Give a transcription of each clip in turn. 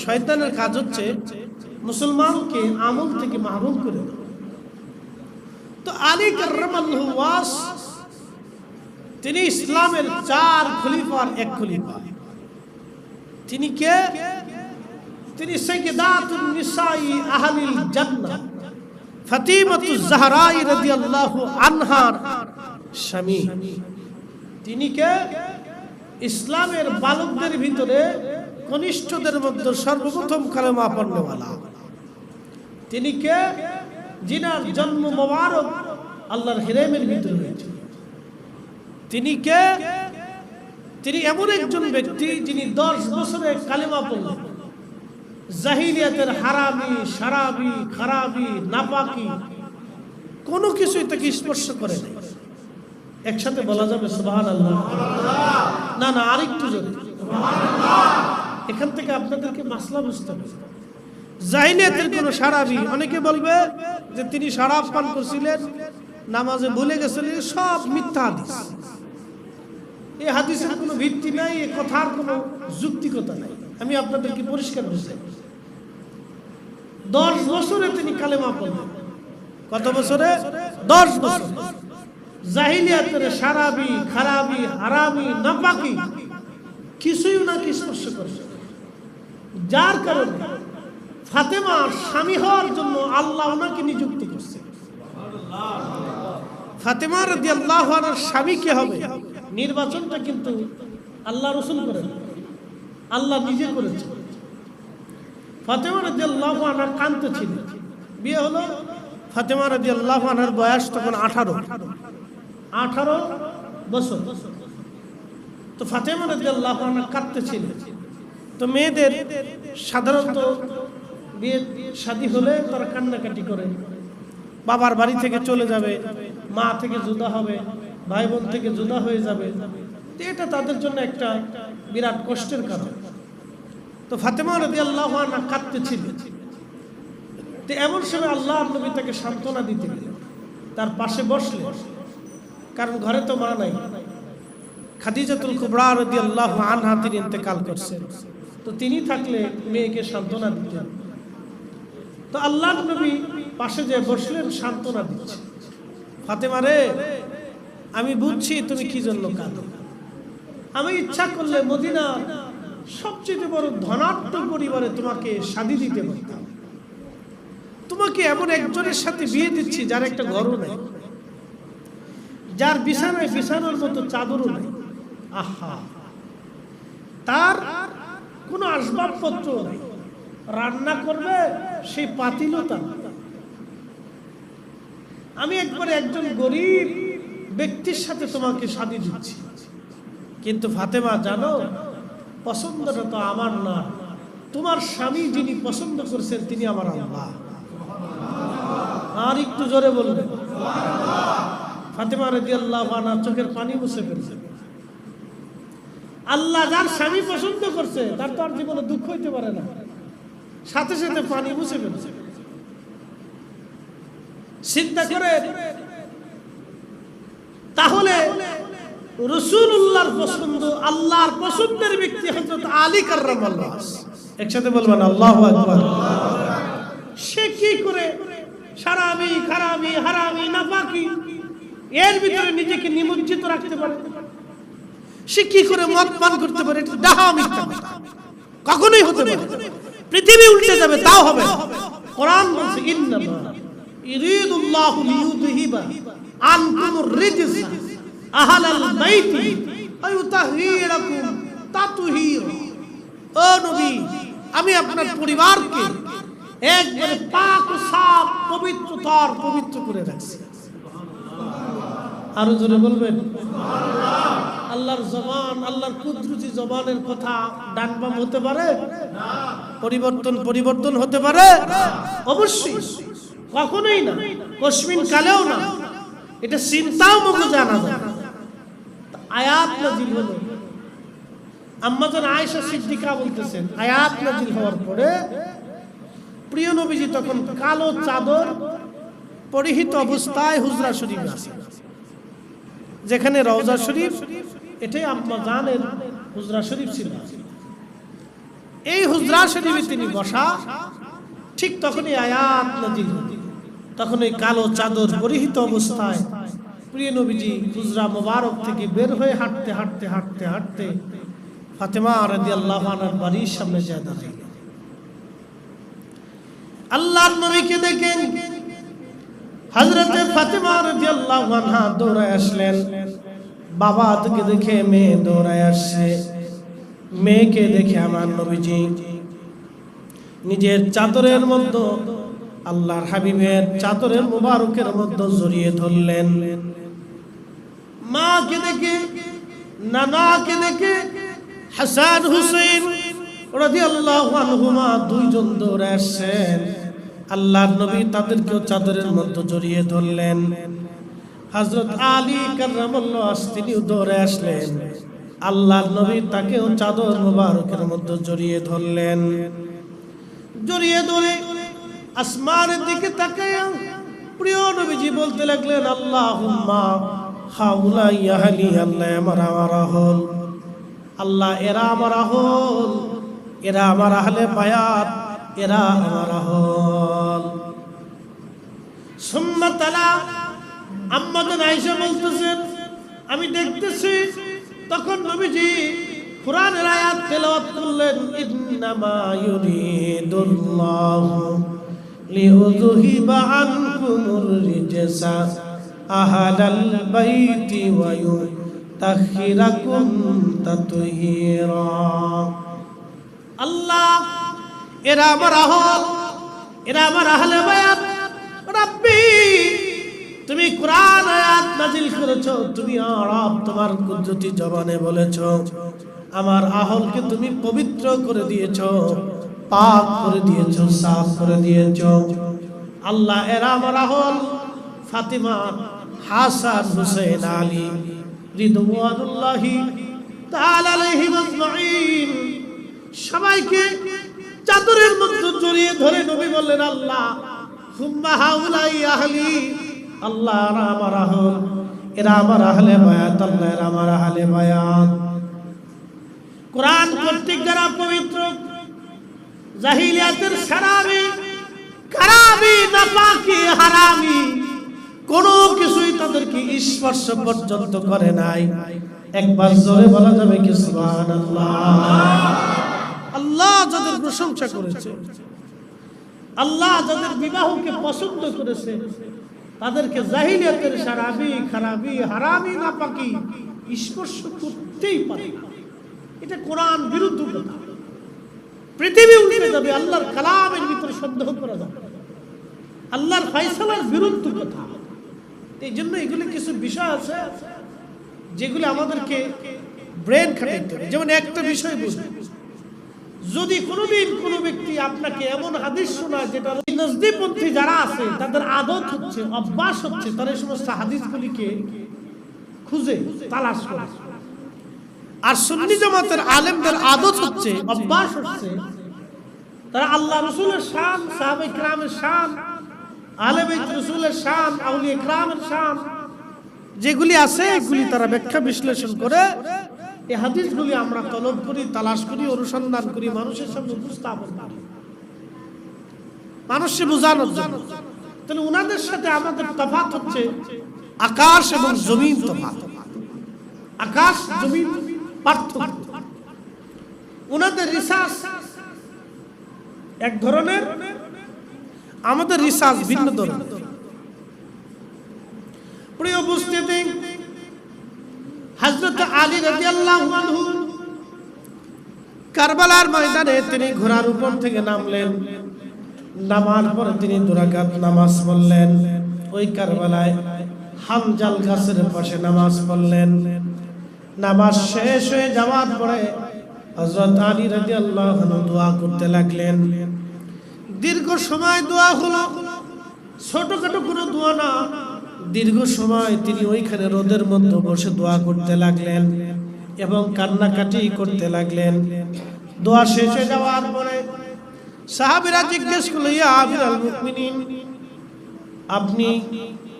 শয়তানের কাজ হচ্ছে মুসলমানকে আমল থেকে মাহরুম করে দেওয়া। তো আলী কার্রামাল্লাহু ওয়াস তিনি ইসলামের 4 খলিফার এক খলিফা। তিনি কে? তিনি সাইয়্যিদাতুন নিসাই আহলিল জান্নাহ ফাতিমাতুজ জাহরা রাদিয়াল্লাহু আনহার স্বামী। তিনি কে? ইসলামের বালকদের ভিতরে কনিষ্ঠদের মধ্যে সর্বপ্রথম কালেমা পড়নেওয়ালা। তিনি কে? যিনার জন্ম মোবারক আল্লাহর হিরামের ভিতরে হয়েছিল। তিনি কে? তিনি এমন একজন ব্যক্তি যিনি 10 বছরে কালেমা পড়লেন। জাহিলিয়াতের হারামি, শারাবি, খারাবি, নাপাকি কোনো কিছুই তাকে স্পর্শ করে নাই। একসাথে বলা যাবে সুবহানাল্লাহ? না না, আরেকটু জোরে সুবহানাল্লাহ। এখান থেকে আপনাদেরকে মাসলা বুঝতে হবে। জাহিলিয়াতের কোন শারাবি, অনেকে বলবে যে তিনি শরাব পান করছিলেন, নামাজে ভুলে গেছিলেন, সব মিথ্যা হাদিস। এই হাদিসের কোনো ভিত্তি নাই, এই কথার কোনো যুক্তিকতা নাই। আমি আপনাদেরকে পরিষ্কার বুঝাই। 10 বছরে তিনি কালেমা পড়লেন। কত বছরে? 10 বছর। জাহিলিয়াতের শারাবি, খারাবি, হারামি, নাপাকি কিছুই ওনাকে স্পর্শ করেছে। যার কারণে ফাতেমার স্বামী হওয়ার জন্য আল্লাহ ওনাকে নিযুক্ত করছে। ফাতেমা রাদিয়াল্লাহু আনহার স্বামী কে হবে, নির্বাচনটা কিন্তু আল্লাহ রাসূল করেন, আল্লাহ নিজে করেছেন। ফাতেমা রাদিয়াল্লাহু আনহা কান্ত ছিল। বিয়ে হলো, ফাতেমা রাদিয়াল্লাহু আনহার বয়স তখন 18 বছর। তো ফাতেমা রাদিয়াল্লাহু আনহা কাঁদতে ছিল। তো মেয়েদের সাধারণত বিয়ে শাদী হলে তারা কান্নাকাটি করে, বাবার বাড়ি থেকে চলে যাবে, মা থেকে জুদা হবে, ভাই বোন থেকে জুদা হয়ে যাবে। এটা তাদের জন্য একটা বিরাট কষ্টের কারণ। তো ফাতেমা রাদিয়াল্লাহু আনহা কাঁদতে ছিল। তো এমন সময় আল্লাহর নবী তাকে সান্ত্বনা দিতে গেলেন, তার পাশে বসলেন, কারণ ঘরে তো মা নাই। খাদিজাতুল কুবরা রাদিয়াল্লাহু আনহা তিনি ইন্তেকাল করছেন। তো তিনি থাকলে মেয়েকে সান্ত্বনা দিতেন। তো আল্লাহর নবী পাশে যে বসলেন, সান্ত্বনা দিচ্ছেন, ফাতেমা রে, আমি বুঝছি তুমি কি জন্য কাঁদো। আমি ইচ্ছা করলে মদিনার সবচেয়ে বড় ধনাঢ্য পরিবারে তোমাকে শাদী দিতে পারতাম। তোমাকে এমন একজনের সাথে বিয়ে দিচ্ছি যার একটা ঘরও নাই, যার বিছানায় বিছানার মতো চাদরও নাই, আহা, তার কোনো আসবাবপত্র নাই, রান্না করবে সেই পাতিলও তার। আমি একবার একজন গরিব ব্যক্তির সাথে তোমাকে শাদী দিচ্ছি, কিন্তু ফাতেমা জানো, পছন্দটা তো আমার না, তোমার স্বামী যিনি পছন্দ করছেন তিনি আমার আল্লাহ। আর একটু জোরে বলবেন। ফাতেমা রাদিয়াল্লাহু আনহা চোখের পানি মুছে ফেলছে। আল্লাহ যার স্বামী পছন্দ করছে তার তো আর জীবনে দুঃখ হইতে পারে না, সাথে সাথে পানি মুছে ফেলছে। চিন্তা করে তাহলে রাসূলুল্লাহর পছন্দ, আল্লাহর পছন্দের ব্যক্তি হযরত আলী কার্রামাল্লাহু ওয়াজহু। একসাথে বলবেন আল্লাহু আকবার। সে কি করে শারাবি, খারাবি, হারামি, নাপাকি এর ভিতরে নিজেকে নিমজ্জিত রাখতে পারে? সে কি করে মদ পান করতে পারে? এটা ডাহা মিথ্যা কথা, কখনোই হতে পারে না। পৃথিবী উল্টে যাবে তাও হবে। কোরআন বলছে, ইন্নামা ইরিদুল্লাহু লিইউযহিবা আনকুমুর রিজসা আহলাল বাইতি ওয়া ইউতাহহিরাকুম তাতহীরা। ও নবী, আমি আপনার পরিবারকে একবারে পাক ও সাফ, পবিত্রতার পবিত্র করে রাখছি। আরো জোরে বলবেন সুবহানাল্লাহ। আল্লাহর জবান, আল্লাহর কুদরতি জবানের কথা ডান বাম হতে পারে না, পরিবর্তন হতে পারে না, অবশ্যই কখনোই না, কসমিন কালেও না। এটা চিন্তাও মুখে জানা যায় না। আয়াত নাযিল হলো, আম্মাজান আয়েশা সিদ্দিকা বলতেছেন, আয়াত নাযিল হওয়ার পরে প্রিয় নবীজি তখন কালো চাদর পরিহিত অবস্থায় হুজরা শরীফে আছেন, যেখানে রওজা শরীফ, এটাই আম্মাজানের হুজরা শরীফ ছিল। এই হুজরা শরীফে তিনি বসা, ঠিক তখনই আয়াত নাযিল হলো। তখন এই কালো চাদর পরিহিত অবস্থায় প্রিয় নবীজি হুজরা মোবারক থেকে বের হয়ে হাঁটতে হাঁটতে হাঁটতে হাঁটতে ফাতেমা রাদিয়াল্লাহু আনহার বাড়ির সামনে যায় দাঁড়ালেন। আল্লাহর নবীকে দেখেন হযরতে ফাতেমা রাদিয়াল্লাহু আনহা দৌড়ায় আসলেন। বাবা থেকে দেখে মেয়ে দৌড়ায় আসছে। মেয়েকে দেখে আমার নবীজি নিজের চাদরের মধ্যে আল্লাহর হাবিবের চাদরের মুবারকের মধ্যে জড়িয়ে ধরলেন। মাকে দেখে, নানাকে দেখে হাসান হুসাইন রাদিয়াল্লাহু আনহুমা দুইজন দৌড়ে আসছেন। আল্লাহর নবী তাদেরকেও চাদরের মধ্যে জড়িয়ে ধরলেন। হযরত আলী কাররামাল্লাহু ওয়াজহু তিনিও দৌড়ে আসলেন। আল্লাহর নবী তাকেও চাদর মুবারকের মধ্যে জড়িয়ে ধরলেন। জড়িয়ে ধরে আসমানের দিকে তাকায়া প্রিয় নবীজি বলতে লাগলেন, আল্লাহুম্মা হাউলা ইয়াহলি, আল্লাহ আমার আহল, আল্লাহ এরা আমার আহল, এরা আমার আহলে বায়াত, এরা আমার আহল। সুম্মা তালা আম্মা জান আয়েশা বলতেছেন, আমি দেখতেছি তখন নবীজি কুরআনের আয়াত তেলাওয়াত করলেন, ইন্নামা ইউরিদুল্লাহু লিইউযহিবা আনকুমুর রিজসা আহলাল বাইতি ওয়া ইউতাহহিরাকুম তাতহীরা। আল্লাহ এরা আমার আহল, এরা আমার আহলে বায়াত। রাব্বি তুমি কুরআন আয়াত নাযিল করেছো, তুমি আরব তোমার কুদরতি জবানে বলেছো, আমার আহলকে তুমি পবিত্র করে দিয়েছো, পাক করে দিয়েছো, সাফ করে দিয়েছো। আল্লাহ এরা আমার আহল, ফাতিমা, হাসান, হুসাইন, আলী রিদওয়ানুল্লাহি তাআলা আলাইহিম আজমাইন সবাইকে চাদরের মধ্যে জড়িয়ে ধরে নবী বললেন, আল্লাহ হুম্মা হাউলাই আহলি, আল্লাহ এরা আমার আহল, এরা আমার আহলে বায়াত, আল্লাহ এরা আমার আহলে বায়াত। কোরআন কর্তৃক যারা পবিত্র, জাহিলিয়াতের শারাবি, খারাবি, নাপাকি, হারামি কোনো কিছুই তাদেরকে স্পর্শ পর্যন্ত করে নাই। একবার জোরে বলা যাবে কি সুবহানাল্লাহ? আল্লাহ যাদের প্রশংসা করেছে, আল্লাহ যাদের বিবাহকে পছন্দ করেছে, তাদেরকে জাহিলিয়াতের শারাবি, খারাবি, হারামি, নাপাকি স্পর্শ করতেই পারে না। এটা কোরআন বিরুদ্ধ কথা। পৃথিবী উল্টে যাবে, আল্লাহর কালামের ভিতরে সন্দেহ করা যাবে, আল্লাহর ফয়সালার বিরুদ্ধ কথা। এই জন্য এগুলো কিছু বিষয় আছে যেগুলো আমাদেরকে ব্রেন খাটাইতে হবে। যেমন একটা বিষয় বুঝুন, যদি কোনোদিন কোনো ব্যক্তি আপনাকে এমন হাদিস শোনায় যেটা নজদিপন্থী যারা আছে তাদের আদত হচ্ছে, অভ্যাস হচ্ছে, তারা এই সমস্ত হাদিসগুলিকে খুঁজে তালাশ করে, আর সুন্নি জামাতের আলেমদের আদত হচ্ছে, অভ্যাস হচ্ছে, তারা আল্লাহ রাসূলের শান, সাহাবায়ে কিরামের শান, আহলে বাইত রাসূলের শান, আউলিয়া কিরামের শান যেগুলি আছে এগুলি তারা ব্যাখ্যা বিশ্লেষণ করে এই হাদিসগুলি আমরা তলব করি, তালাশ করি, অনুসন্ধান করি, মানুষের সামনে উপস্থাপন করি, মানুষকে বোঝানোর জন্য। তাহলে ওনাদের সাথে আমাদের তফাৎ হচ্ছে আকাশ এবং জমিন তফাৎ, আকাশ জমিন পার্থক্য। ওনাদের রিসার্চ এক ধরনের, আমাদের রিসার্চ ভিন্ন ধরনের। প্রিয় উপস্থিতি, হযরত আলী রাদিয়াল্লাহু আনহু কারবালার ময়দানে তিনি ঘোড়ার উপর থেকে নামলেন। নামার পরে তিনি 2 রাকাত নামাজ পড়লেন। ওই কারবালায় হামজাল গাছের পাশে নামাজ পড়লেন। নামাজ শেষ হয়ে যাওয়ার পরে হযরত আলী রাদিয়াল্লাহু আনহু দোয়া করতে লাগলেন। দীর্ঘ সময় দোয়া হলো, ছোটখাটো কোনো দোয়া না, দীর্ঘ সময় তিনি ওইখানে রোদের মধ্যে বসে দোয়া করতে লাগলেন এবং কান্নাকাটি করতে লাগলেন। দোয়া শেষ হয়ে যাওয়ার পরে সাহাবীরা জিজ্ঞেস করলেন, ইয়া আমিরুল মুমিনিন, আপনি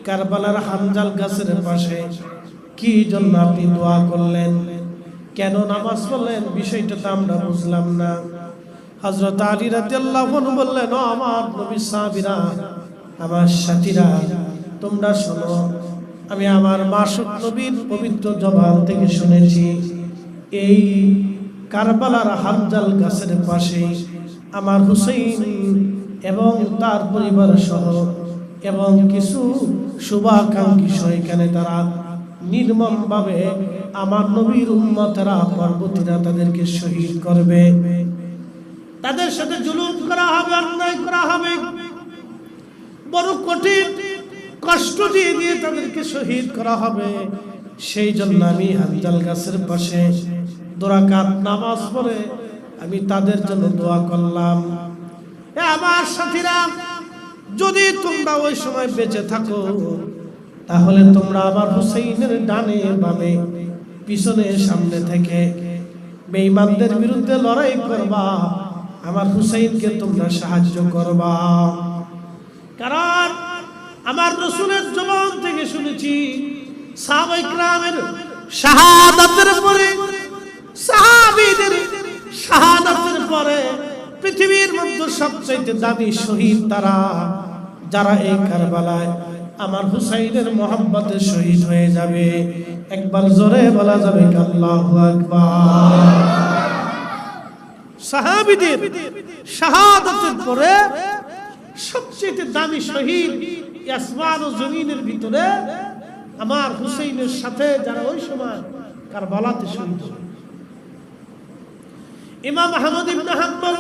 কারবালার হামজাল গাছের পাশে কি জন্য আপনি দোয়া করলেন, কেন নামাজ পড়লেন, বিষয়টা তো আমরা বুঝলাম না। হযরত আলী রাদিয়াল্লাহু আনহু বললেন, ও আমার নবীর সাহাবীরা, আমার সাথীরা, তোমরা শোনো, আমি আমার মাসুক নবীর পবিত্র জবান থেকে শুনেছি, এই কারবালার হামজাল গাছের পাশে আমার হুসাইন এবং তার পরিবার সহ এবং কিছু শুভাকাঙ্ক্ষী এখানে তারা নির্মমভাবে আমার নবীর উম্মতেরা পরবর্তীরা তাদেরকে শহীদ করবে, তাদের সাথে জুলুম করা হবে, অন্যায় করা হবে, বড় কঠিন কষ্ট দিয়ে দিয়ে তাদেরকে শহীদ করা হবে। সেই জন্য আমি হামজাল গাছের পাশে 2 রাকাত নামাজ পড়ে আমি তাদের জন্য দোয়া করলাম। আমার সাথীরা, যদি তোমরা ওই সময় বেঁচে থাকো তাহলে তোমরা আবার হুসাইনের ডানে বামে পিছনে সামনে থেকে বেঈমানদের বিরুদ্ধে লড়াই করবা, আমার হুসাইনকে তোমরা সাহায্য করবা। কারণ আমার রাসূলের জবান থেকে শুনেছি, সাহাবায়ে কিরামের শাহাদাতের পরে, সাহাবীদের শাহাদাতের পরে পৃথিবীর মধ্যে সবচেয়ে দামি শহীদ তারা, যারা এই কারবালায় আমার হুসাইনের মহব্বতে শহীদ হয়ে যাবে। একবার জোরে বলা যাবে আল্লাহু আকবার। সাহাবীদের শাহাদাতের পরে সবচেয়ে দামি শহীদ আসমান ও জমিনের ভিতরে আমার হুসাইনের সাথে যারা ওই সময় কারবালাতে শহীদ হয়। ইমাম আহমদ ইবনে হাম্বল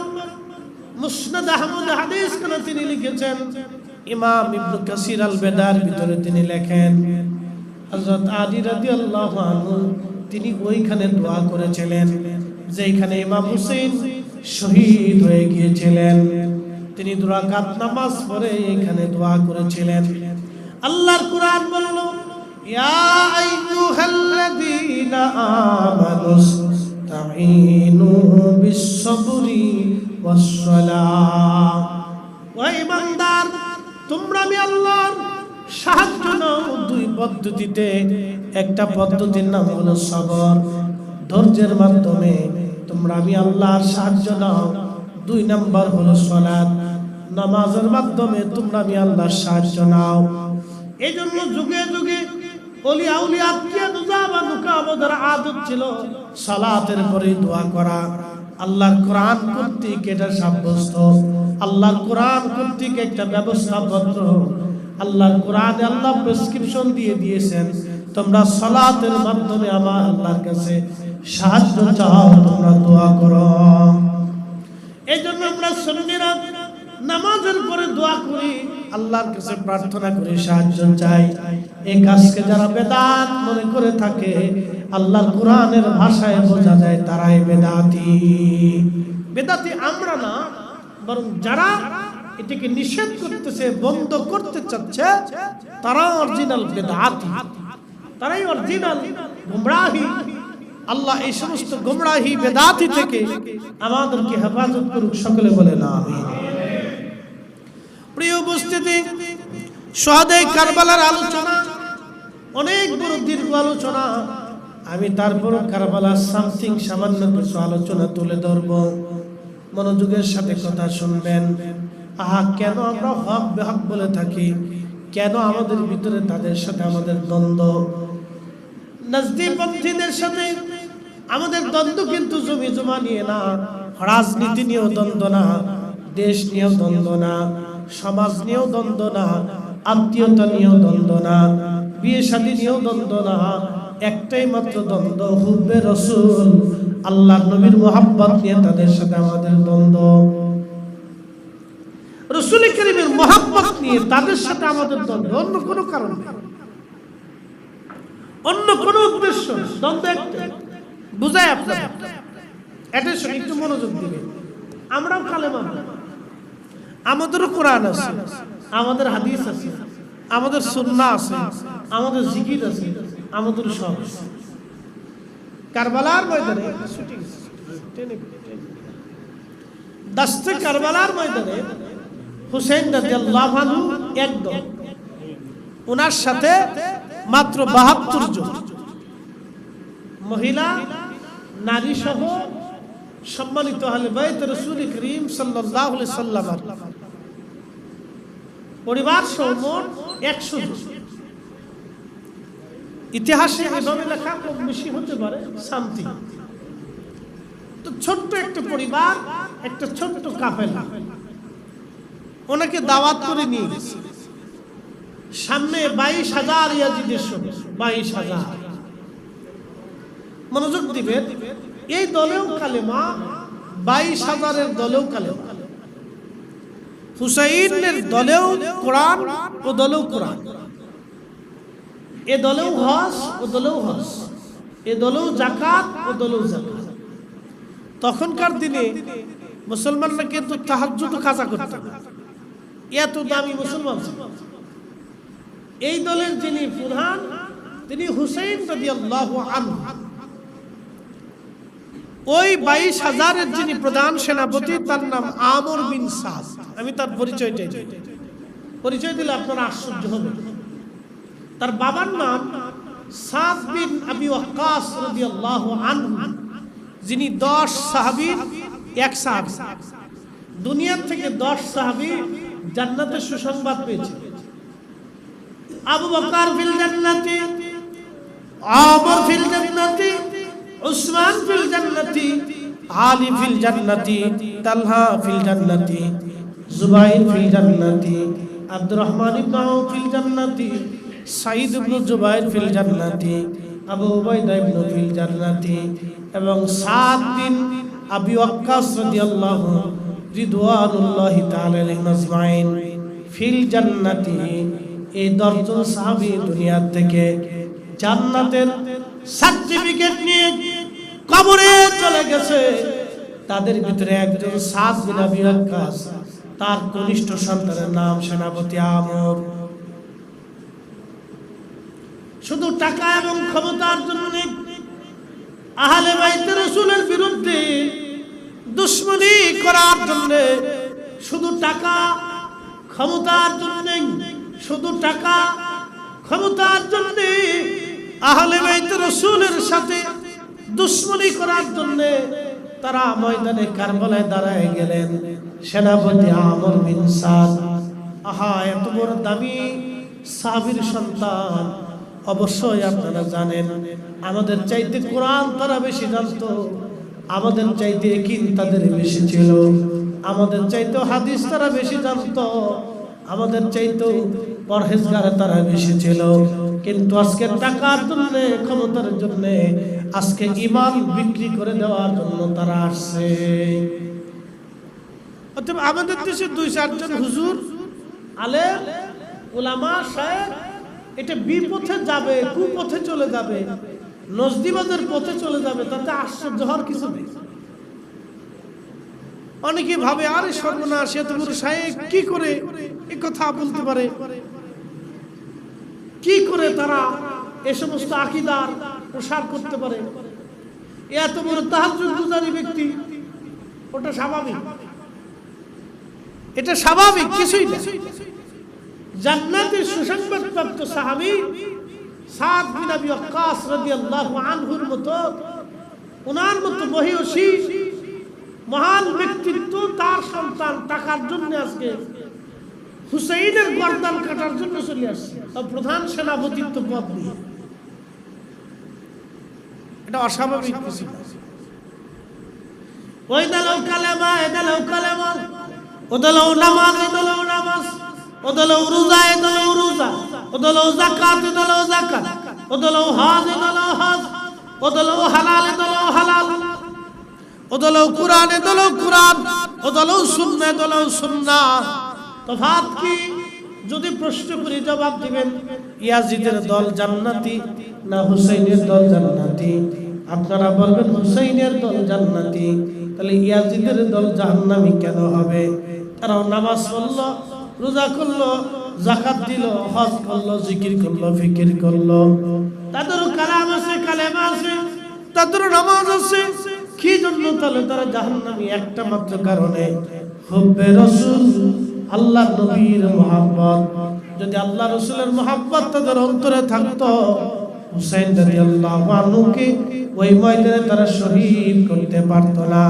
মুসনাদ আহমদ হাদিস করে তিনি লিখেছেন, ইমাম ইবনে কাসির আল বেদার ভিতরে তিনি লেখেন, হযরত আলী রাদিয়াল্লাহু আনহু তিনি ওইখানে দোয়া করেছিলেন যেখানে ইমাম হুসাইন শহীদ হয়ে গিয়েছিলেন। তিনি 2 রাকাত নামাজ পড়ে এখানে দোয়া করেছিলেন। আল্লাহর কুরআন বলল, ইয়া আইয়ুহাল্লাযীনা আমানুস্তাঈনু বিস-সাবরি ওয়াস-সালাহ। ও ঈমানদার, তোমরা আমি আল্লাহর সাহায্য নাও 2 পদ্ধতিতে। একটা পদ্ধতির নাম হলো সবর, ধৈর্যের মাধ্যমে তোমরা আমি আল্লাহর সাহায্য নাও। 2 নাম্বার হলো সালাত, নামাজের মাধ্যমে তোমরা আমি আল্লাহর সাহায্য নাও। এই জন্য যুগে যুগে ওলি আউলিয়া আতকিয়া নুজাবা নুকাবদের আদত ছিল সালাতের পরে দোয়া করা। আল্লাহর কোরআন কর্তৃক এটা সাব্যস্ত, আল্লাহর কোরআন কর্তৃক একটা ব্যবস্থাপত্র, আল্লাহর কোরআনে আল্লাহ প্রেসক্রিপশন দিয়ে দিয়েছেন, তোমরা সালাতের মাধ্যমে আমার আল্লাহর কাছে সাহায্য চাও, তোমরা দোয়া করো। এই জন্য আমরা সুন্নিরা নামাজের পরে দোয়া করি, আল্লাহর কাছে প্রার্থনা করি, সাহায্য চাই। এই কাজকে যারা বেদাত মনে করে থাকে, আল্লাহর কোরআনের ভাষায় বোঝা যায় তারাই বেদাতি। বেদাতি আমরা না, বরং যারা এটাকে নিষেধ করতেছে, বন্ধ করতে চাচ্ছে, তারা অরিজিনাল বেদাতি, তারাই অরিজিনাল গুমরাহি। আল্লাহ এই সমস্ত গুমরাহি বেদাতি থেকে আমাদেরকে হেফাজত করুক, সকলে বলেন আমিন। প্রিয় উপস্থিতি, শহীদে কারবালার আলোচনা অনেক বড় দীর্ঘ আলোচনা। আমি তারপর কারবালার সামথিং সামান্য কিছু আলোচনা তুলে ধরব, মনোযোগের সাথে কথা শুনবেন। কেন আমরা হক বেহক বলে থাকি, কেন আমাদের ভিতরে তাদের সাথে আমাদের দ্বন্দ্ব, নাজদীপন্থীদের সাথে আমাদের দ্বন্দ্ব কিন্তু জমি জমা নিয়ে না, রাজনীতি নিয়েও দ্বন্দ্ব না, দেশ নিয়েও দ্বন্দ্ব না, সমাজ নিয়েও দ্বন্দ্ব না, আত্মীয়তা নিয়েও দ্বন্দ্ব না, বিয়ে শাদী নিয়েও দ্বন্দ্ব না। একটাই মাত্র দ্বন্দ্ব, হুব্বে রাসূল, আল্লাহর নবীর মুহাব্বত নিয়ে তাদের সাথে আমাদের দ্বন্দ্ব। রাসূল কারীমের মুহাব্বত নিয়ে তাদের সাথে আমাদের দ্বন্দ্ব, অন্য কোনো কারণ নেই, অন্য কোনো উদ্দেশ্য। দ্বন্দ্ব একটা বুঝায় আপনার, এটার সঙ্গে একটু মনোযোগ দিবেন। আমরাও কালেমা, আমাদেরও কোরআন আছে, আমাদের হাদিস আছে, আমাদের সুন্নাহ আছে, আমাদের জিকির আছে, আমাদের সব আছে। কারবালার ময়দানে দাস্তে কারবালার ময়দানে হুসাইন রাদিয়াল্লাহু আনহু একদম, ওনার সাথে মাত্র 72 জন মহিলা, নারী সহ সম্মানিত আহলে বাইত রাসূল করিম সাল্লাল্লাহু আলাইহি সাল্লামের পরিবার সহ মোট 100 জন। ইতিহাসে এভাবে লেখা কম বেশি হতে পারে সামথিং। তো ছোট্ট একটা পরিবার, একটা ছোট্ট কাফেলা, ওনাকে দাওয়াত করে নিয়ে গেছে। সামনে 22,000 ইয়াজিদের সঙ্গে, 22,000। মনোযোগ দিবেন, এই দলেও কালেমা, 22,000-এর দলেও কালেমা, হুসাইনের দলেও কোরআন ও দলেও কোরআন, এ দলেও হজ ও দলেও হজ, এ দলেও যাকাত ও দলেও যাকাত। তখনকার দিনে মুসলমানরা কিন্তু তাহাজ্জুদ কাজা করত, এত দামি মুসলমান ছিল। এই দলের যিনি প্রধান তিনি হুসাইন রাদিয়াল্লাহু আনহু। ওই 22,000-এর যিনি প্রধান সেনাপতি তার নাম আমর বিন সাদ। আমি তার পরিচয় দিলে আপনারা আশ্চর্য হবেন। তার বাবার নাম সাদ বিন আবি ওয়াক্কাস রাদিয়াল্লাহু আনহু, যিনি 10 সাহাবীর এক সাহাবী। দুনিয়ার থেকে 10 সাহাবী জান্নাতের সুসংবাদ পেয়েছে। আবু বকর ফিল জান্নাতি, আমর ফিল জান্নাতি, উসমান ফিল জান্নাতি, আলী ফিল জান্নাতি, তালহা ফিল জান্নাতি, জুবাইর ফিল জান্নাতি, আব্দুর রহমান ইবনে আউফ ফিল জান্নাতি, সাঈদ ইবনে জুবাইর ফিল জান্নাতি, আবু উবাইদা ইবনে ফিল জান্নাতি এবং সাদ বিন আবি ওয়াক্কাস রাদিয়াল্লাহু রিদওয়ানুল্লাহি তাআলা আলাইহিম আজমাইন ফিল জান্নাতি। এই 10 জন সাহাবী দুনিয়া থেকে জান্নাতের সার্টিফিকেট নিয়ে কবরে চলে গেছে। তাদের ভিতরে একজন সাদ বিন আবি ওয়াক্কাস, তার কনিষ্ঠ সন্তানের নাম সেনাপতি আমর। শুধু টাকা এবং ক্ষমতার জন্য আহলে বাইত রাসূলের বিরুদ্ধে দুশমনি করার জন্য, শুধু টাকা ক্ষমতার জন্য, শুধু টাকা ক্ষমতার জন্য আহলে বাইত রাসূলের সাথে দুশমনি করার জন্য তারা ময়দানে কারবালায় দাঁড়ায় গেলেন। সেনাপতি আমর বিন সাদ, আহা এত বড় দামি সাহাবীর সন্তান। অবশ্যই আপনারা জানেন আমাদের চাইতে কোরআন তারা বেশি জানতো, আমাদের চাইতে ইয়াকিন তাদের বেশি ছিল, আমাদের চাইতে হাদিস তারা বেশি জানতো, আমাদের চাইতে পরহেজগার তারা বেশি ছিল। কিন্তু আজকে টাকার জন্য, ক্ষমতার জন্য, আজকে ঈমান বিক্রি করে দেওয়ার জন্য তারা আসছে। অতএব আমাদের দেশে 2-4 জন হুজুর, আলেম, উলামা, শায়েখ এটা বিপথে যাবে, কুপথে চলে যাবে, নজদিবাদের পথে চলে যাবে, তাতে আশ্চর্য হওয়ার কিছু নেই। অনেকে ভাবে আরে সর্বনাশ, এত বড় শায়েখ কি করে এ কথা বলতে পারে, কি করে তারা এ সমস্ত আকীদার প্রসার করতে পারে, এত বড় তাহাজ্জুদকারী ব্যক্তি। ওটা স্বাভাবিক, এটা স্বাভাবিক, কিছুই না। জান্নাতের সুসংবাদপ্রাপ্ত সাহাবী সাদ বিন আবি ওয়াক্কাস রাদিয়াল্লাহু আনহুর মতো, ওনার মতো মহিয়সী মহান ব্যক্তিত্ব, তার সন্তান টাকার জন্য আজকে হুসাইনের গর্দান কাটার জন্য চলে আসছে, প্রধান সেনাপতিত্ব পদ নিয়ে। এটা অস্বাভাবিক কিছু না। ওই দলেও কালেমা, এ দলেও কালেমা, ও দলেও নামাজ, এ দলেও নামাজ, ও দলেও রোজা, এ দলেও রোজা, ও দলেও যাকাত, এ দলেও যাকাত, ও দলেও হজ, এ দলেও হজ, ও দলেও হালাল, এ দলেও হালাল, ও দলেও কোরআন, এ দলেও কোরআন, ও দলেও সুন্নাহ, এ দলেও সুন্নাহ। তফাৎ কি? যদি প্রশ্ন করি জবাব দিবেন ইয়াজিদের দল জান্নাতি না হুসাইনের দল জান্নাতি? আপনারা বলবেন হুসাইনের দল জান্নাতি। তাহলে ইয়াজিদের দল জাহান্নামী কেন হবে? তারাও নামাজ পড়লো, রোজা করলো, যাকাত দিল, হজ করলো, জিকির করলো, ফিকির করলো, তাদেরও কালাম আছে, কালেমা আছে, তাদেরও নামাজ আছে। কি জন্য তাহলে তারা জাহান্নামী? একটা মাত্র কারণে, হুব্বে রাসূল, আল্লাহ নবীর মুহাব্বত। যদি আল্লাহ রাসূলের মুহাব্বত তাদের অন্তরে থাকতো হুসাইন রাদিয়াল্লাহু আনহুকে ওই ময়দানে তারা শহীদ করতে পারত না,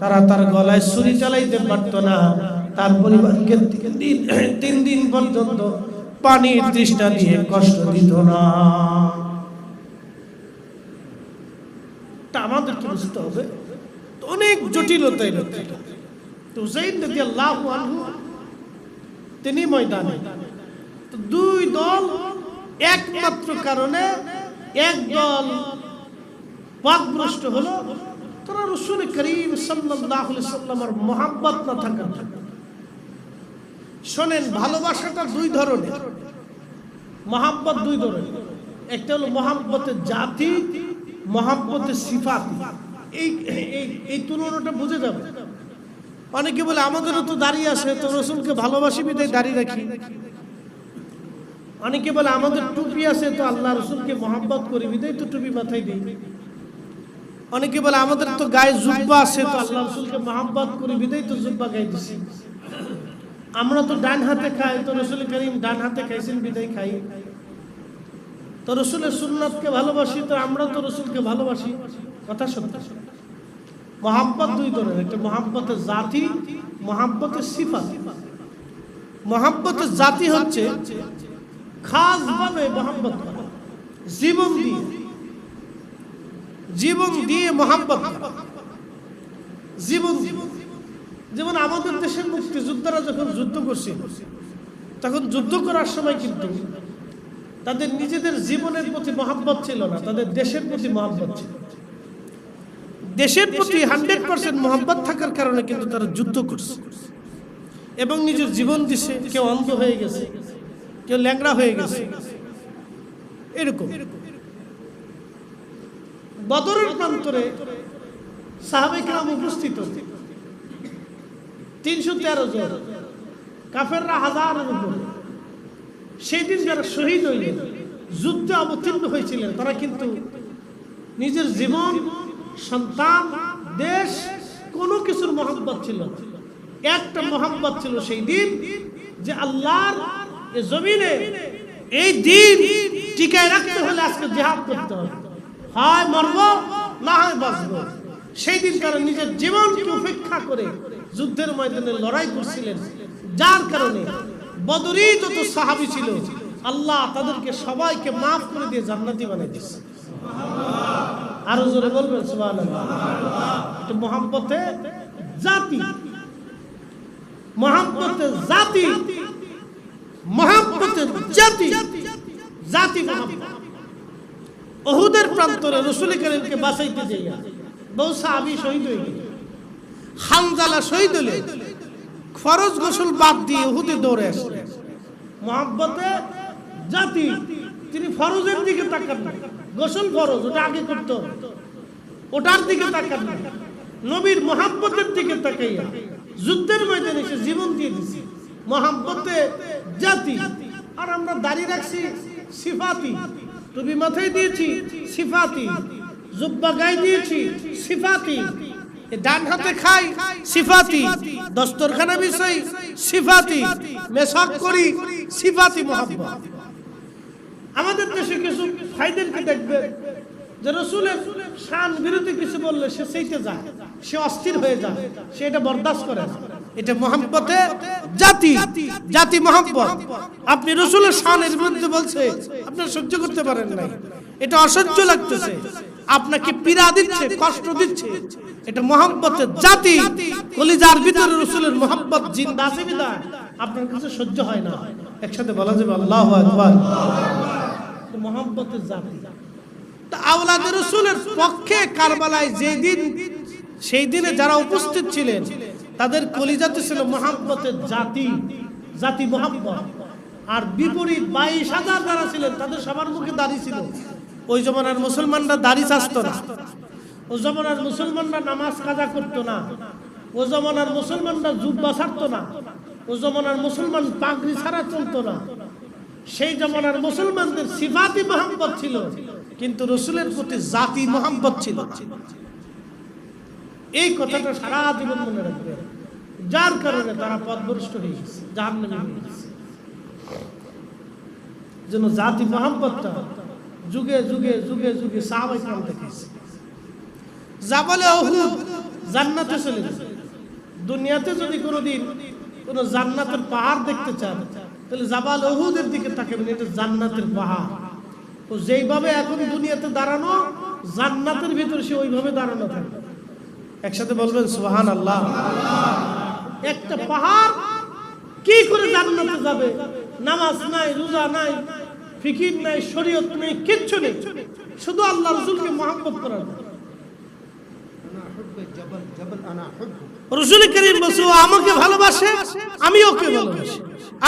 তারা তার গলায় ছুরি চালাইতে পারত না, তার পরিবারকে 3 দিন পর্যন্ত পানির তৃষ্ণা দিয়ে কষ্ট দিত না। তা আমাদেরকে বুঝতে হবে অনেক জটিলতা এর মধ্যে। তো হুসাইন রাদিয়াল্লাহু আনহু তিনি ময়দানে, তো 2 দল একমাত্র কারণে এক দল পাকভ্রষ্ট হলো, তারা রাসূল করিম সাল্লাল্লাহু আলাইহি সাল্লামের মহব্বত না থাকার জন্য। শোনেন, ভালোবাসাটা 2 ধরনের, মহব্বত 2 ধরনের। একটা হলো মহব্বতের জাতি, মহব্বতের সিফাতি। এই তুলনাটা বুঝে যাবে। অনেকে বলে আমাদেরও তো দাড়ি আছে, তো রাসূলকে ভালোবাসি বিধায় দাড়ি রাখি। অনেকে বলে আমাদের টুপি আছে, তো আল্লাহ রাসূলকে মহব্বত করি বিধায় তো টুপি মাথায় দিই। অনেকে বলে আমাদের তো গায়ে জুব্বা আছে, তো আল্লাহ রাসূলকে মহব্বত করি বিধায় তো জুব্বা গায়ে দিছি। আমরা তো ডান হাতে খাই, তো রাসূল করিম ডান হাতে খাইছেন বিধায় খাই। তো রাসূলের সুন্নাতকে ভালোবাসি, তো আমরা তো রাসূলকে ভালোবাসি। কথা সত্য। মহব্বত 2 ধরনের, একটা মহব্বতের জাতি, মহব্বতের সিফাত। মহব্বতের জাতি হচ্ছে খাস ভাবে মহব্বত করা, জীবন দিয়ে মহব্বত করা। যেমন আমাদের দেশের মুক্তিযোদ্ধারা যখন যুদ্ধ করছে, তখন যুদ্ধ করার সময় কিন্তু তাদের নিজেদের জীবনের প্রতি মহব্বত ছিল না, তাদের দেশের প্রতি মহব্বত ছিল। দেশের প্রতি 100% মহব্বত থাকার কারণে কিন্তু তারা যুদ্ধ করছে এবং নিজের জীবন দিছে। কেউ অন্ধ হয়ে গেছে, কেউ ল্যাংড়া হয়ে গেছে, এরকম। বদরের প্রান্তরে সাহাবায়ে কেরাম উপস্থিত, 313 জন, কাফেররা 1000-এর উপরে। সেই দিন যারা শহীদ হইলেন, যুদ্ধে অবতীর্ণ হয়েছিলেন, তারা কিন্তু নিজের জীবন, সন্তান, দেশ, কোনো কিছুর মহব্বত ছিল না। একটা মহব্বত ছিল সেই দিন, যে আল্লাহর এই জমিনে এই দিন টিকায় রাখতে হলে আজকে জিহাদ করতে হবে, হয় মরব না হয় বাঁচব। সেই দিন তারা নিজের জীবনকে উপেক্ষা করে যুদ্ধের ময়দানে লড়াই করছিলেন, যার কারণে বদরি যত সাহাবী ছিল আল্লাহ তাদেরকে সবাইকে মাফ করে দিয়ে জান্নাতি বানিয়ে দিয়েছে। আরো জোরে বলবেন সুবহানাল্লাহ। এটা মহব্বতে জাতি, মহব্বতে জাতি, মহব্বতে জাতি, জাতি মহব্বত। উহুদের প্রান্তরে রাসূল করিমকে বাঁচাইতে যাইয়া বহু সাহাবী শহীদ হয়ে গেল। হানজালা শহীদ হলে ফরজ গোসল বাদ দিয়ে উহুদে দৌড়ে আসলেন। মহব্বতে জাতি, তিনি ফরজের দিকে তাকান না, গোসল ফরজ ওটা আগে করতে হবে, ওটার দিকে তাকান না, নবীর মহব্বতের দিকে তাকাইয়া যুদ্ধের ময়দানে এসে জীবন দিয়ে দিছে। মহব্বতে জাতি। আর আমরা দাড়ি রাখছি সিফাতি, টুপি মাথায় দিয়েছি সিফাতি, জুব্বা গায়ে দিয়েছি সিফাতি, ডান হাতে খাই সিফাতি, দস্তরখানা বিষয় সিফাতি, মেশাক করি সিফাতি মহব্বত। আমাদের দেশে কিছু ভাইদেরকে দেখবেন যে রাসূলের শান বিরোধী কিছু বললে সে সেইতে যায়, সে অস্থির হয়ে যায়, সে এটা বরদাস্ত করে না। এটা মহব্বতে জাতি, জাতি মহব্বত। আপনি রাসূলের শানের বিরুদ্ধে বলছে, আপনি সহ্য করতে পারেন না, এটা অসহ্য লাগতেছে, আপনাকে পীড়া দিচ্ছে, কষ্ট দিচ্ছে, এটা মহব্বতের জাতি। কলিজার ভিতরে রাসূলের মহব্বত জিন্দা আছে বিনা আপনার কাছে সহ্য হয় না। একসাথে বলা যাবে আল্লাহু আকবার। মহব্বতের জাতি। তা আওলাদে রাসূলের পক্ষে কারবালায় যেদিন, সেই দিনে যারা উপস্থিত ছিলেন তাদের কলিজাতে ছিল মহব্বতের জাতি, জাতি মহব্বত। আর বিপরীত 22,000 যারা ছিলেন তাদের সবার মুখে দাড়ি ছিল। ওই জমানার মুসলমানরা দাড়ি চাচত না, ওই জমানার মুসলমানরা নামাজ কাজা করতো না, ওই জমানার মুসলমানরা জুব্বা ছাড়তো না, ওই জমানার মুসলমান পাগড়ি ছাড়া চলতো না। সেই জমানার মুসলমানদের সিফাতি মহব্বত ছিল, কিন্তু রাসূলের প্রতি জাতি মহব্বত ছিল। এই কথাটা সারা জীবন মনে রাখবে, যার কারণে তারা পথভ্রষ্ট হয়ে গেছে, জাহান্নামে হয়ে গেছে। যেন জাতি মহব্বতটা যুগে যুগে যুগে যুগে সাহাবায়ে কেরাম দেখেছে। জাবালে উহুদ জান্নাতে চলে গেছে। দুনিয়াতে যদি কোনোদিন কোন জান্নাতের পাহাড় দেখতে চান তাহলে জাবাল উহুদের দিকে তাকাবেন, এটা জান্নাতের পাহাড়। ও যেইভাবে এখন দুনিয়াতে দাঁড়ানো, জান্নাতের ভিতরে সে ওইভাবে দাঁড়ানো থাকবে। একসাথে বলবেন সুবহানাল্লাহ। একটা পাহাড় কি করে জান্নাতে যাবে? নামাজ নাই, রোজা নাই, ফিকির নাই, শরীয়ত নাই, কিচ্ছু নেই, শুধু আল্লাহ রাসূলকে মহব্বত করার। রাসূল করিম বলছে ও আমাকে ভালোবাসে, আমি ওকে ভালোবাসি।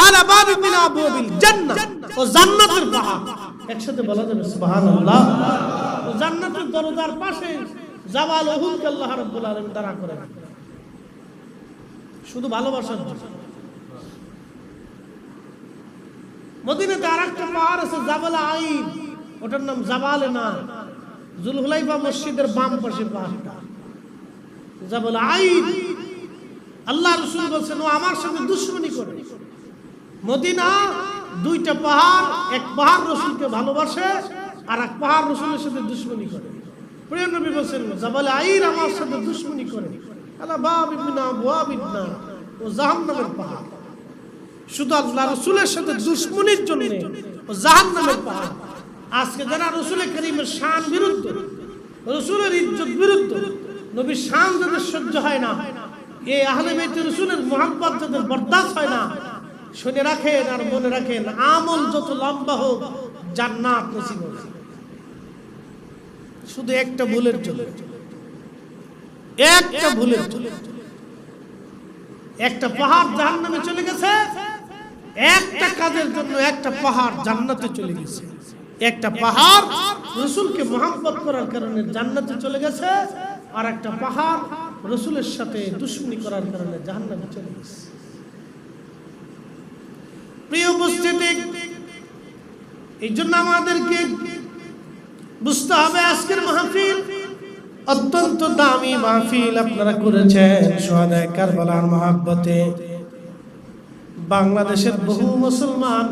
আলা বাবি মিন আবওয়াবিল জান্নাহ, ও জান্নাতের পাহাড়। একসাথে বলা যাবে সুবহানাল্লাহ। ও জান্নাতের দরজার পাশে জাবাল উহুদকে আল্লাহ রাব্বুল আলামিন দাঁড়া করেন শুধু ভালোবাসার জন্য। মদিনাতে আরেকটা পাহাড় আছে জাবাল আইন, ওটার নাম জাবালে না, জুলহুলাইফা মসজিদের বাম পাশে পাহাড়টা জাবাল আইন। আল্লাহ রাসূল বলেন ও আমার সাথে দুশমনি করে। মদিনা দুইটা পাহাড়, এক পাহাড় রাসূলকে ভালোবাসে আর এক পাহাড় রাসূলের সাথে দুশমনি করে। প্রিয় নবী বলেন জাবাল আইন আমার সাথে দুশমনি করে, আলা বাবি মিন আবওয়াবিন নার, ও জাহান্নামের পাহাড়। শুধু আল্লাহ রাসূলের সাথে দুশমনির জন্য ও জাহান্নামের পাহাড়। আজকে যারা রাসূল করিমের শান বিরুদ্ধ, রাসূলের ইজ্জত বিরুদ্ধ, নবীর শান যাদের সহ্য হয় না, এই আহলে বাইত রাসূলের মুহাব্বত যাদের বরদাস্ত হয় না, শুনে রাখেন আর মনে রাখেন, আমল যত লম্বা হোক জান্নাত নসিব হবে শুধু একটা ভুলের জন্য। একটা ভুলের জন্য একটা পাহাড় জাহান্নামে চলে গেছে, একটা কাজের জন্য একটা পাহাড় জান্নাতে চলে গেছে। একটা পাহাড় রাসূলকে মহব্বত করার কারণে জান্নাতে চলে গেছে, আর একটা পাহাড় রাসূলের সাথে দুশমনি করার কারণে জাহান্নামে চলে গেছে। প্রিয় উপস্থিতি, এই জন্য আমাদেরকে বুঝতে হবে আজকের মাহফিল অত্যন্ত দামি মাহফিল আপনারা করেছেন শুহাদায়ে কারবালার মহব্বতে। বাংলাদেশের বহু মুসলমান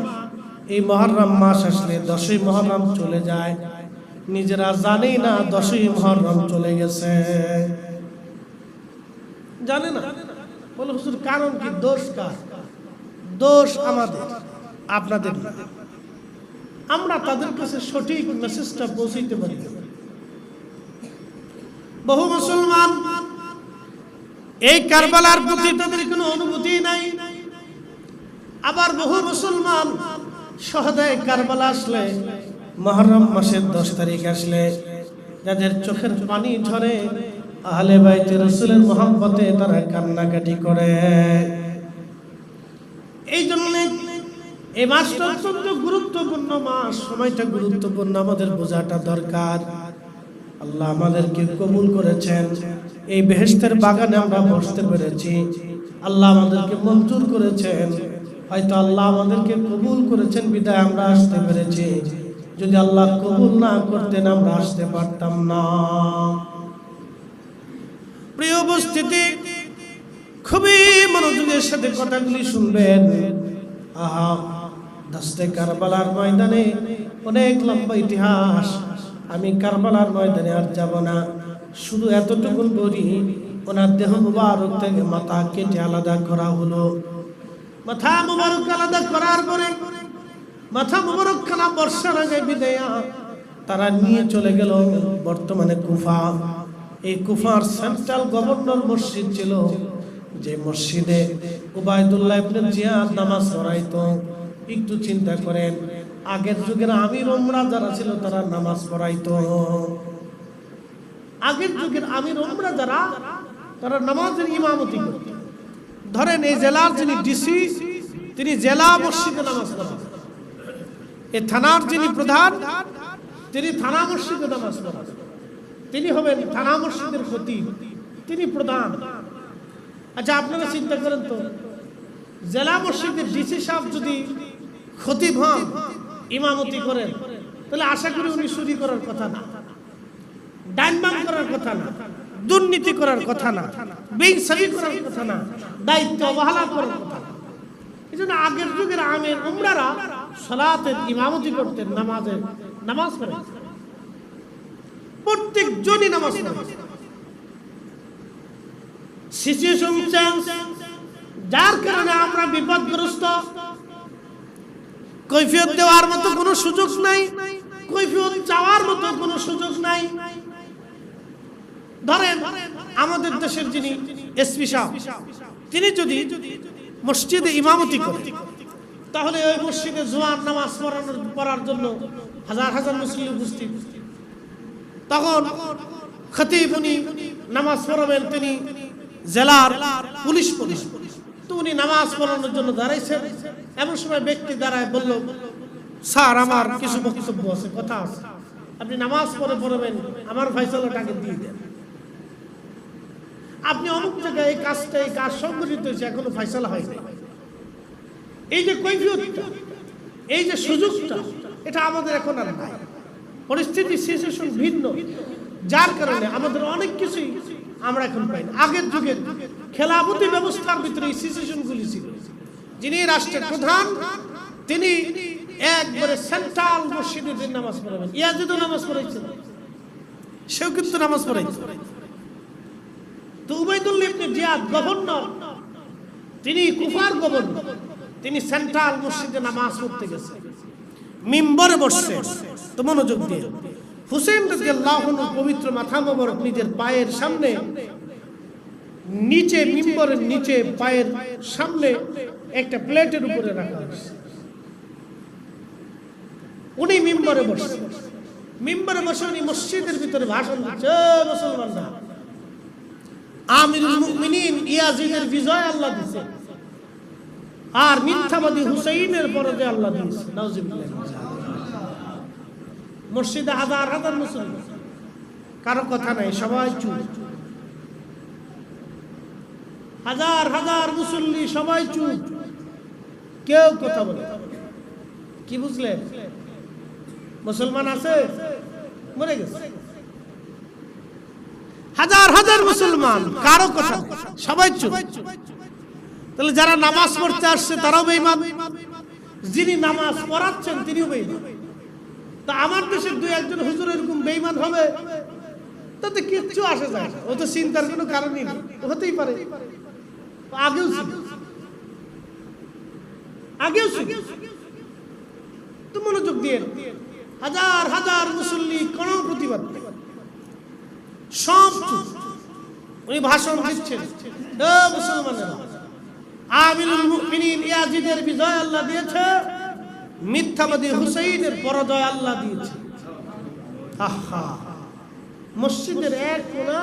এই মুহররম মাস আসলে 10ই মুহররম চলে যায়, নিজেরা জানেই না 10ই মুহররম চলে গেছে, জানে না। বলে হুজুর কারণ কি? দোষ কার? দোষ আমাদের, আপনাদের না। আমরা তাদের কাছে সঠিক মেসেজটা পৌঁছাইতে পারি না। বহু মুসলমান এই কারবালার প্রতি তাদের কোনো অনুভূতি নাই। আবার বহু মুসলমান শুহাদায়ে কারবালা আসলে, মুহররম মাসের 10 তারিখ আসলে যাদের চোখের পানি ঝরে, আহলে বাইতে রাসূলের মহব্বতে তারা কান্নাকাটি করে। এই জন্য এই মাসটা অত্যন্ত গুরুত্বপূর্ণ মাস, সময়টা গুরুত্বপূর্ণ, আমাদের বোঝাটা দরকার। আল্লাহ আমাদেরকে কবুল করেছেন, এই বেহেশতের বাগানে আমরা বসতে পেরেছি, আল্লাহ আমাদেরকে মঞ্জুর করেছেন। হয়তো আল্লাহ আমাদেরকে কবুল করেছেন বিদায় আমরা আসতে পেরেছি, যদি আল্লাহ কবুল না করতেন আমরা আসতে পারতাম না। প্রিয় উপস্থিতি, খুবই মনোযোগের সাথে কথাগুলি শুনবেন। আহা, দস্তে কারবালার ময়দানে অনেক লম্বা ইতিহাস, আমি কারবালার ময়দানে আর যাব না, শুধু এতটুকুন বলি, ওনার দেহ মুবারক থেকে মাথা কেটে আলাদা করা হলো। মাথা মুবারক আলাদা করার পরে মাথা মুবারক খানা বর্ষার আগে বিদায়া তারা নিয়ে চলে গেল বর্তমানে কুফা। এই কুফার সেন্ট্রাল গভর্নর মসজিদ ছিল, যে মসজিদে উবাইদুল্লাহ ইবনে জিয়াদ নামাজ পড়াইতো। একটু চিন্তা করেন, আগের যুগের আমির উমরা যারা ছিল তারা নামাজ পড়াইতো। আগের যুগের আমির উমরা যারা, তারা নামাজের ইমামতি করত। ধরেন এই জেলার যিনি ডিসি, তিনি জেলা মসজিদে নামাজ পড়ান। এই থানার যিনি প্রধান, তিনি থানা মসজিদে নামাজ পড়ান। তিনি হবেন থানা মসজিদের খতিব, তিনি প্রধান। আচ্ছা আপনারা চিন্তা করেন তো, জেলা মসজিদের ডিসি সাহেব যদি খতিব হন, ইমামতি করেন, তাহলে আশা করি উনি চুরি করার কথা না, ডাইনবাম করার কথা না, দুর্নীতি করার কথা না, বেইনসাফি করার কথা না, দায়িত্ব অবহেলা করার কথা না। এই জন্য আগের যুগের আমির উমরারা সালাতের ইমামতি করতেন, নামাজের নামাজ পড়ে, প্রত্যেকজনই নামাজ পড়ে। সিচুয়েশন চেঞ্জ, যার কারণে আমরা বিপদগ্রস্ত। কৈফিয়ত দেওয়ার মতো কোনো সুযোগ নাই, কৈফিয়ত চাওয়ার মতো কোনো সুযোগ নাই। ধরেন আমাদের দেশের যিনি এসপি সাহেব, তিনি যদি মসজিদে ইমামতি করেন, তাহলে ওই মসজিদে জোয়ার নামাজ পড়ার জন্য হাজার হাজার মুসলিম উপস্থিত। তখন খতিব উনি নামাজ পড়াবেন, তিনি জেলার পুলিশ তো উনি নামাজ পড়ানোর জন্য দাঁড়াইছেন। এমন সময় ব্যক্তি দাঁড়ায় বলল, স্যার আমার কিছু বক্তব্য আছে, কথা আছে, আপনি নামাজ পড়াবেন, আমার ফয়সালাটাকে দিয়ে দেন। আপনি অমুক জায়গায় এই কাজ সংগঠিত হয়েছে, এখনো ফয়সালা হয়নি। এই যে কৈফিয়তটা, এই যে সুযোগটা, এটা আমাদের এখন আর নাই। পরিস্থিতি সিচুয়েশন ভিন্ন, যার কারণে আমাদের অনেক কিছুই আমরা এখন পাই না। আগের যুগের খেলাফতি ব্যবস্থার ভিতরে এই সিচুয়েশনগুলি ছিল। যিনি রাষ্ট্রের প্রধান, তিনি একবারে সেন্ট্রাল মসজিদে নামাজ পড়াবেন। ইয়াজিদও নামাজ পড়াইছেন, সেও কিন্তু নামাজ পড়াইছে। তো উবাইদুল্লাহ ইবনে জিয়াদ গভর্নর, তিনি কুফার গভর্নর, তিনি সেন্ট্রাল মসজিদে নামাজ পড়তে গেছেন, মিম্বরে বসছে। তো মনোযোগ দিয়ে হুসেন রাদিয়াল্লাহু আনহু পবিত্র মাথা মোবারক নিজের পায়ের সামনে, নিচে মিম্বরের নিচে পায়ের সামনে একটা প্লেটের উপরে রাখা হয়েছে। উনি মিম্বরে বসে, উনি মসজিদের ভিতরে ভাষণ দিচ্ছে, মুসলমানরা আমিরুল মুমিনিন ইয়াজিদের বিজয় আল্লাহ দিয়েছে, আর মিথ্যাবাদী হুসাইনের পরাজয় আল্লাহ দিয়েছে। নাউজুবিল্লাহ। মসজিদে হাজার হাজার মুসলমান, কারো কথা নাই, সবাই চুপ। হাজার হাজার মুসল্লি, সবাই চুপ, কেউ কথা বলে। কি বুঝলেন? মুসলমান আছে, মরে গেছে। হাজার হাজার মুসলমান, কারো কথা, সবাই চুপ। তাহলে যারা নামাজ পড়তে আসছে তারাও বেঈমান, যিনি নামাজ পড়াচ্ছেন তিনিও বেঈমান। তা আমার দেশের দুই একজন হুজুর এরকম বেঈমান হবে, তাতে কিচ্ছু আসে যায় না, ও তো চিন্তার কোনো কারণই নেই, হতেই পারে। আগেও ছিল। তো মনোযোগ দিয়ে হাজার হাজার মুসল্লি, কোনো প্রতিবাদ নেই, সব চুপ। উনি ভাষণ দিচ্ছেন, মুসলমানেরা আমিরুল মুমিনিন ইয়াজিদের বিজয় আল্লাহ দিয়েছে, মিথ্যাবাদী হুসাইনের পরাজয় আল্লাহ দিয়েছে। আহা, মসজিদের এক কোণা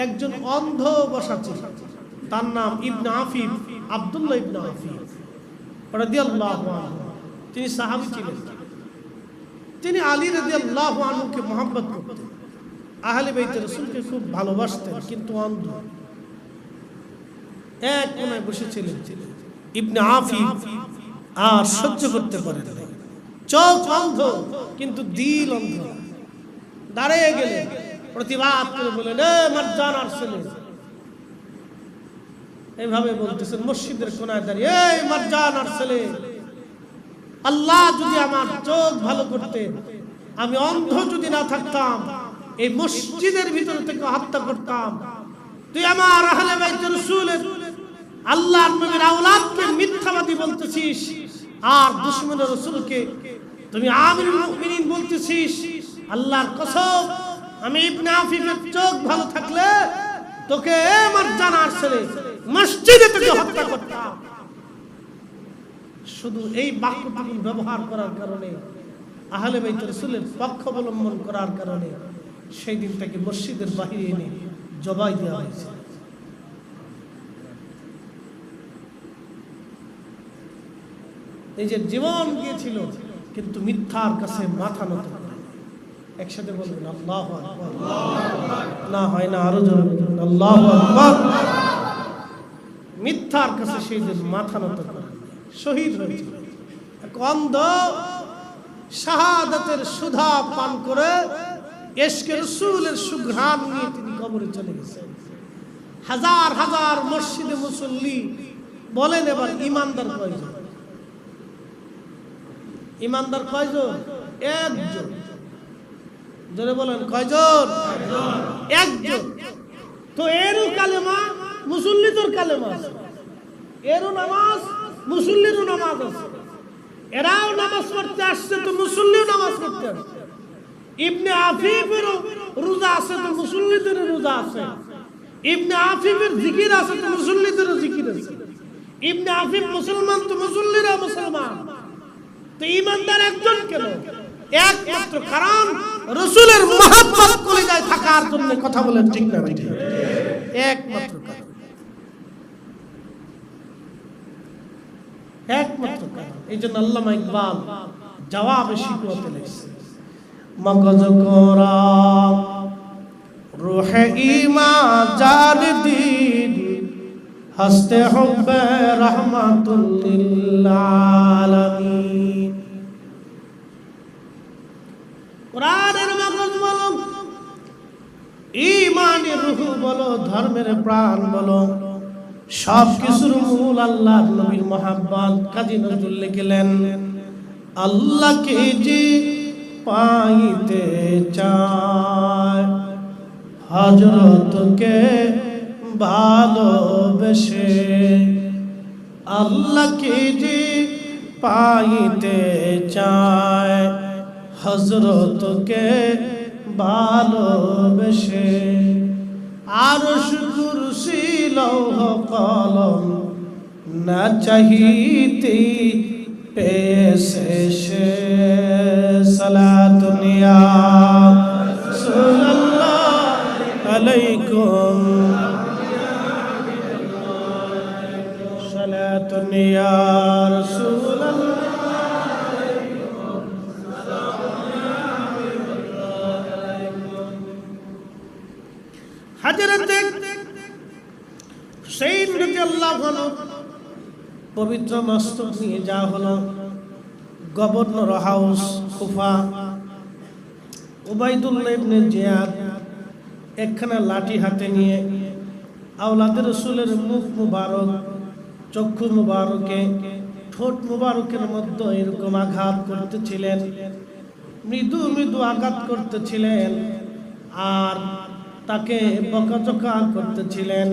একজন অন্ধ বসা ছিল, তার নাম ইবনে আফিফ, আব্দুল্লাহ ইবনে আফিফ রাদিয়াল্লাহু আনহু। তিনি সাহাবী ছিলেন, তিনি আলী রাদিয়াল্লাহু আনহুকে মহব্বত করতেন, আহলে বাইতের রাসূলকে খুব ভালোবাসতেন, কিন্তু অন্ধ। এক কোণায় বসেছিলেন ইবনে আফিফ, আর সহ্য করতে পারেন না, চোখ অন্ধ কিন্তু দিল অন্ধ। দাঁড়িয়ে গেলে প্রতিবাদ করে বলেন, মারজানার ছেলে, এইভাবে বলতেছেন মসজিদের কোণায় দাঁড়িয়ে, এই মারজানার ছেলে, আল্লাহ যদি আমার চোখ ভালো করতেন, আমি অন্ধ যদি না থাকতাম, এই মসজিদের ভিতর থেকে হত্যা করতাম। তুই আমার আহলে বাইতের রাসূলের, আল্লাহর নবীর আওলাদকে মিথ্যাবাদী বলতেছিস, আর দুশমনের রাসূলকে তুমি আমিরুল মুমিনিন বলতেছিস। আল্লাহর কসম, আমি ইবনে আফিফের চোখ ভালো থাকলে তোকে মারজানার ছেলে মসজিদে থেকে হত্যা করতাম। শুধু এই বাক্যটুকু ব্যবহার করার কারণে, আহলে বাইতের রাসূলের পক্ষ অবলম্বন করার কারণে সেই দিন তাকে মসজিদের বাহিরে এনে জবাই দেওয়া হয়েছে। নিজের জীবন গিয়েছিল, কিন্তু মিথ্যার কাছে মাথা নত করে। একসাথে বলবেন আল্লাহু আকবার। না হয় না, আরো জোরে বলবেন আল্লাহু আকবার। মিথ্যার কাছে সেই দিন মাথা নত করে শহীদ হয়েছিল। এক অন্ধ শাহাদাতের সুধা পান করে ইশকে রাসূলের সুঘ্রাণ নিয়ে তিনি কবরে চলে গেছেন। হাজার হাজার মসজিদে মুসল্লি, বলেন এবার ইমানদার কয়জন? ইমানদার কয়জন? একজন। জোরে বলেন কয়জন? একজন। তো এরও কালেমা মুসল্লিদের কালেমা আছে, এরও নামাজ মুসল্লিরও নামাজ আছে। এরাও নামাজ পড়তে আসছে তো মুসল্লিও নামাজ পড়তে আসছে। ইবনে আফিফেরও রোজা আছে তো মুসল্লিদেরও রোজা আছে। ইবনে আফিফের জিকির আছে তো মুসল্লিদেরও জিকির আছে। ইবনে আফিফ মুসলমান তো মুসল্লিরা মুসলমান। তো ঈমানদার একজন কেন? একমাত্র কারণ রাসূলের মহব্বত কলিজায় থাকার জন্য। কথা বলেন ঠিক না ভাই? একমাত্র কারণ, একমাত্র কারণ। এই জন্য আল্লামা ইকবাল জবাবে শিকওয়াতে লিখছে, মগজ কোরা রূহে ঈমান জান দিন হস্তে হুব্বে রহমাতুল লিল আলামিন। কোরআনের মগজ বলো, ঈমানের রূহ বলো, ধর্মের প্রাণ বলো, সব কিছুর মূল আল্লাহর নবীর মহব্বত। কাজী নজরুল লিখলেন, আল্লাহকে যে পাইতে চায় হযরতকে ভালোবেসে, আল্লাহকে যে পাইতে চায় হযরতকে ভালোবেসে, আরশ কুরসি লৌহ কলম না চাহিতে পেয়েছে সে। সালাতুন ইয়া রাসূলুল্লাহ আলাইকুম, সালাতুন ইয়া রাসূলুল্লাহ। হযরত হুসাইন রাদিয়াল্লাহু আনহু পবিত্র মস্তক নিয়ে যাওয়া হলো গভর্নর হাউস কুফা। উবাইদুল্লাহ ইবনে জিয়াদ একখানা লাঠি হাতে নিয়ে আওলাদের রাসূলের মুখ মুবারক, চক্ষু মুবারকে, ঠোঁট মুবারকের মধ্যে এরকম আঘাত করতেছিলেন, মৃদু মৃদু আঘাত করতেছিলেন, আর তাকে বকাঝকা করতেছিলেন।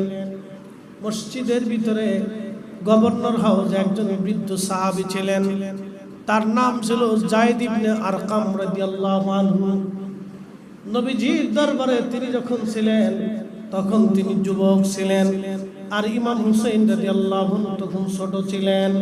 মসজিদের ভিতরে গভর্নর হাউস একজন বৃদ্ধ সাহাবী ছিলেন, তার নাম ছিল যায়েদ ইবনে আরকাম রাদিয়াল্লাহু আনহু। নবীজির দরবারে তিনি যখন ছিলেন তখন তিনি যুবক ছিলেন, আর ইমাম হুসাইন রাদিয়াল্লাহু আনহু তখন ছোট ছিলেন।